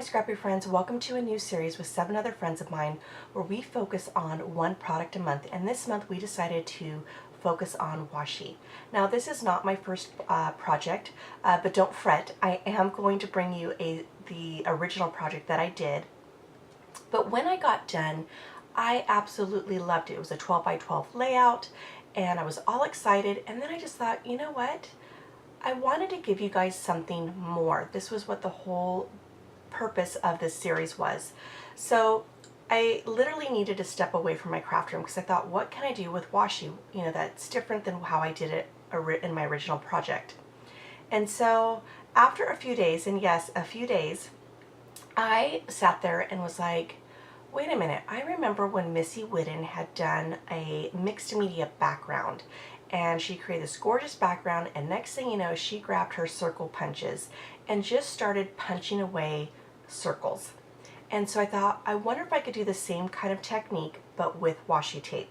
Scrappy friends, welcome to a new series with 7 other friends of mine where we focus on one product a month, and this month we decided to focus on washi. Now this is not my first project, but don't fret, I am going to bring you the original project that I did. But when I got done, I absolutely loved it. It was a 12 by 12 layout and I was all excited, and then I just thought, you know what? I wanted to give you guys something more. This was what the whole purpose of this series was. So I literally needed to step away from my craft room because I thought, what can I do with washi? You know, that's different than how I did it in my original project. And so after a few days, and yes, a few days, I sat there and was like, wait a minute, I remember when Missy Whitten had done a mixed media background, and she created this gorgeous background, and next thing you know, she grabbed her circle punches and just started punching away circles. And so I thought, I wonder if I could do the same kind of technique but with washi tape.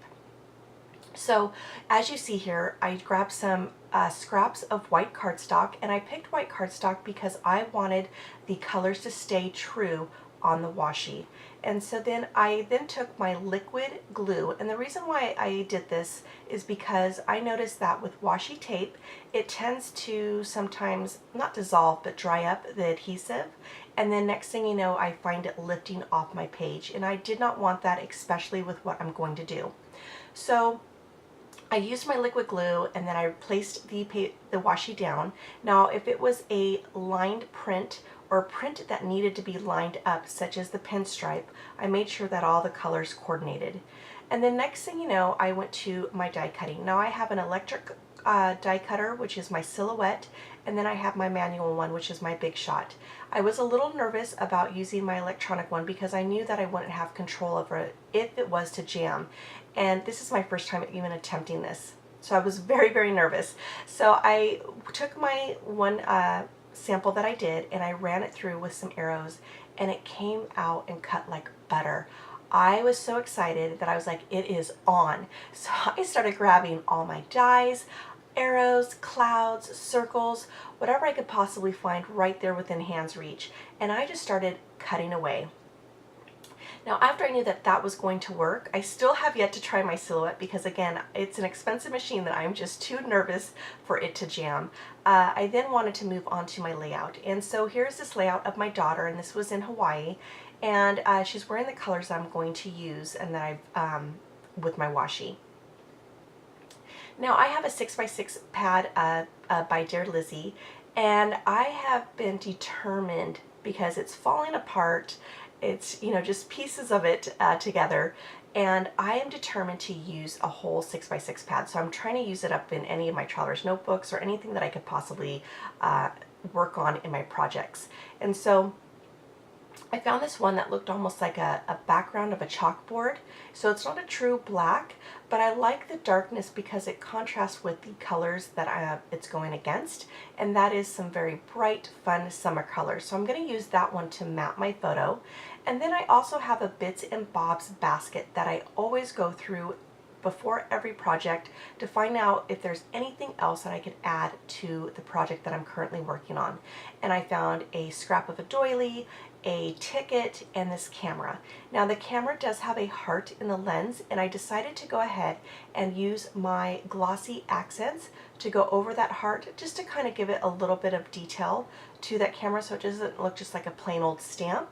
So as you see here, I grabbed some scraps of white cardstock, and I picked white cardstock because I wanted the colors to stay true on the washi. And so then I took my liquid glue, and the reason why I did this is because I noticed that with washi tape it tends to sometimes not dissolve but dry up the adhesive, and then next thing you know I find it lifting off my page, and I did not want that, especially with what I'm going to do. So I used my liquid glue and then I placed the washi down. Now if it was a lined print or print that needed to be lined up, such as the pinstripe, I made sure that all the colors coordinated. And then next thing you know, I went to my die cutting. Now I have an electric die cutter, which is my Silhouette, and then I have my manual one, which is my Big Shot. I was a little nervous about using my electronic one because I knew that I wouldn't have control over it if it was to jam. And this is my first time even attempting this. So I was very, very nervous. So I took my one sample that I did and I ran it through with some arrows, and it came out and cut like butter. I was so excited that I was like, it is on. So I started grabbing all my dies, arrows, clouds, circles, whatever I could possibly find right there within hand's reach, and I just started cutting away. Now after I knew that that was going to work, I still have yet to try my Silhouette because again, it's an expensive machine that I'm just too nervous for it to jam. I then wanted to move on to my layout, and so here's this layout of my daughter, and this was in Hawaii, and she's wearing the colors I'm going to use and that I've with my washi. Now I have a 6x6 pad by Dear Lizzie, and I have been determined because it's falling apart. It's, you know, just pieces of it together, and I am determined to use a whole 6x6 pad. So I'm trying to use it up in any of my Traveler's notebooks or anything that I could possibly work on in my projects. And so I found this one that looked almost like a background of a chalkboard. So it's not a true black, but I like the darkness because it contrasts with the colors that it's going against, and that is some very bright, fun summer colors. So I'm going to use that one to map my photo. And then I also have a bits and bobs basket that I always go through before every project to find out if there's anything else that I could add to the project that I'm currently working on. And I found a scrap of a doily, a ticket, and this camera. Now the camera does have a heart in the lens, and I decided to go ahead and use my glossy accents to go over that heart just to kind of give it a little bit of detail to that camera so it doesn't look just like a plain old stamp.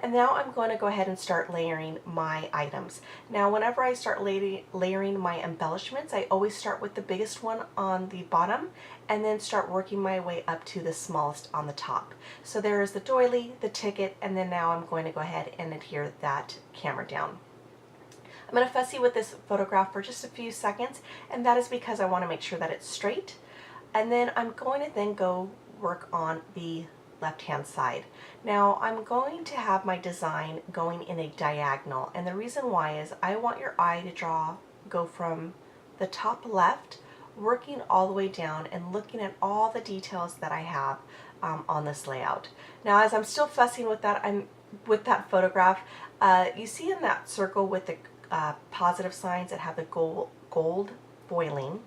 And now I'm going to go ahead and start layering my items. Now whenever I start layering my embellishments, I always start with the biggest one on the bottom and then start working my way up to the smallest on the top. So there is the doily, the ticket, and then now I'm going to go ahead and adhere that camera down. I'm going to fussy with this photograph for just a few seconds, and that is because I want to make sure that it's straight. And then I'm going to then go work on the left hand side. Now I'm going to have my design going in a diagonal, and the reason why is I want your eye to go from the top left, working all the way down and looking at all the details that I have on this layout. Now as I'm still fussing with that photograph, you see in that circle with the positive signs that have the gold foiling,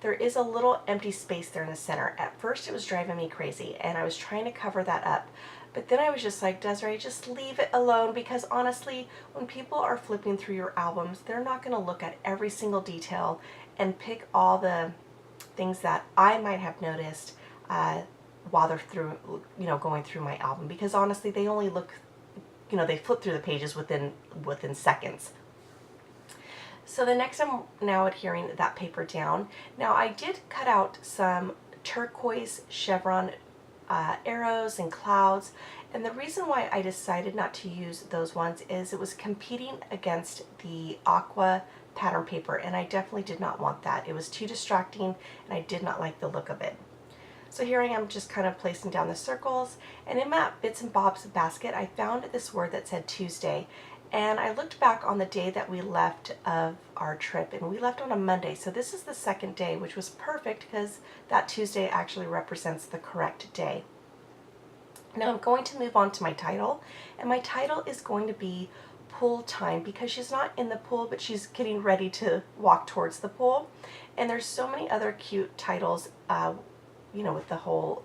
there is a little empty space there in the center. At first it was driving me crazy and I was trying to cover that up, But then I was just like, Desiree, just leave it alone, because honestly, when people are flipping through your albums, they're not going to look at every single detail and pick all the things that I might have noticed while they're through, going through my album, because honestly, they only look, they flip through the pages within seconds. So the next, I'm now adhering that paper down. Now I did cut out some turquoise chevron arrows and clouds, and the reason why I decided not to use those ones is it was competing against the aqua pattern paper, and I definitely did not want that. It was too distracting and I did not like the look of it. So here I am just kind of placing down the circles, and in my bits and bobs basket I found this word that said Tuesday, and I looked back on the day that we left of our trip, and we left on a Monday, so this is the second day, which was perfect because that Tuesday actually represents the correct day. Now I'm going to move on to my title, and my title is going to be Pool Time, because she's not in the pool, but she's getting ready to walk towards the pool. And there's so many other cute titles, with the whole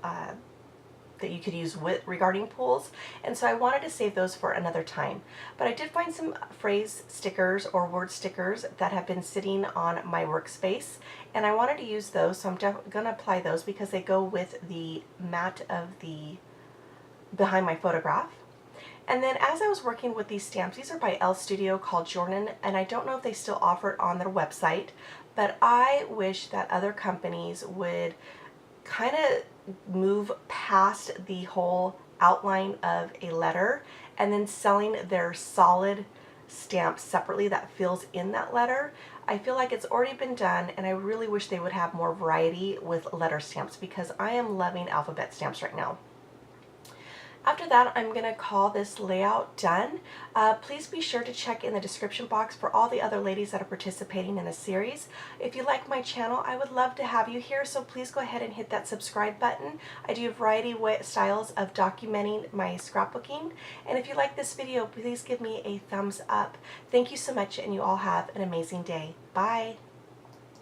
that you could use regarding pools, and so I wanted to save those for another time. But I did find some phrase stickers or word stickers that have been sitting on my workspace, and I wanted to use those, so I'm going to apply those because they go with the mat of the behind my photograph. And then as I was working with these stamps, these are by Elle Studio called Jordan, and I don't know if they still offer it on their website, but I wish that other companies would kind of move past the whole outline of a letter and then selling their solid stamp separately that fills in that letter. I feel like it's already been done, and I really wish they would have more variety with letter stamps, because I am loving alphabet stamps right now. After that, I'm going to call this layout done. Please be sure to check in the description box for all the other ladies that are participating in the series. If you like my channel, I would love to have you here, so please go ahead and hit that subscribe button. I do a variety of styles of documenting my scrapbooking. And if you like this video, please give me a thumbs up. Thank you so much, and you all have an amazing day. Bye.